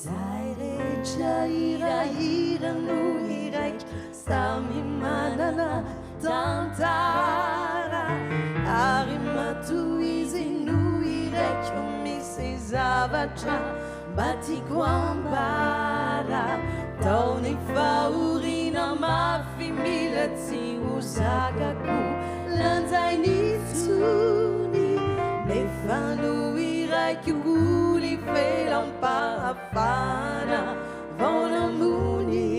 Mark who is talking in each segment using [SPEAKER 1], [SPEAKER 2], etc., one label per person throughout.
[SPEAKER 1] Zaire chaira ira no irek Sami manana tantara Arimatu izinu irek Misi zavacha Batikwambara Tony faurina mafimilati Usagaku Lanzaini tsuni Nefanu irek Uli felam parafana Vonamuni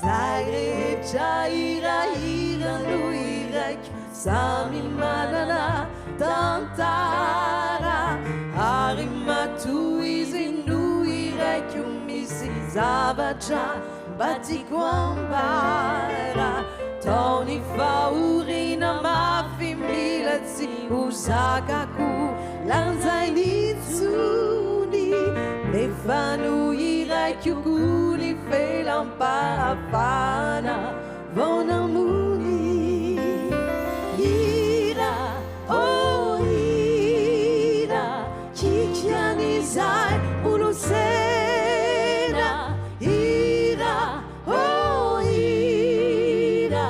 [SPEAKER 1] Zaire chaira ira no irek Sami manana tantara Arimatu izinu irek Misi zavacha Batikwambara Tony faurina mafimilati Usagaku Lanzaini tsuni Nefanu irek Uli felam parafana Vonamuni Ira, oh ira Kikiani zai ulusena Ira, oh ira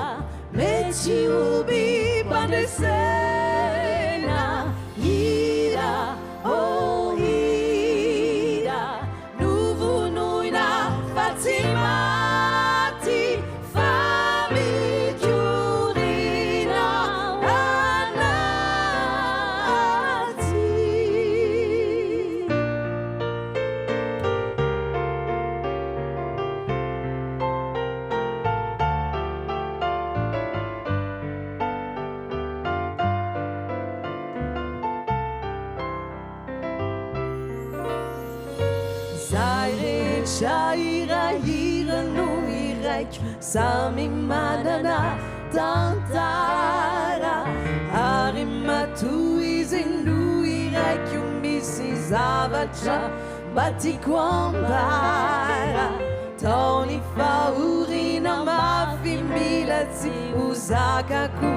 [SPEAKER 1] Meti ubi pandesena Ira, oh ira Nuvu nuina Fatimati Fami Kyurina Anati Zaire chaira ira no irek Sami manana tantara Arimatu izinu irek Misi zavacha Batikwambara Tony faurina mafimilati Usagaku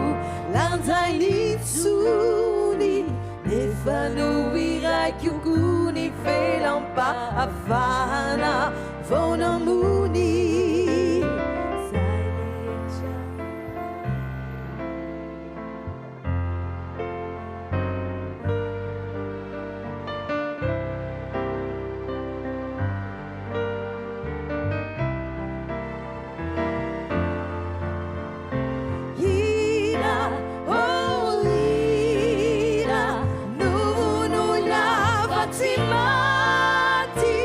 [SPEAKER 1] Lanzaini tsuni Nefanu irek Uli felam parafana Vonamuni Ira, oh ira Nuvu nuina Fatimati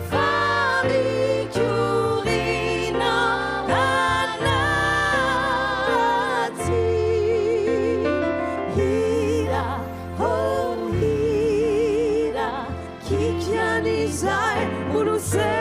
[SPEAKER 1] Fami Kyurina Anati Ira, oh ira Kikiani zai ulusena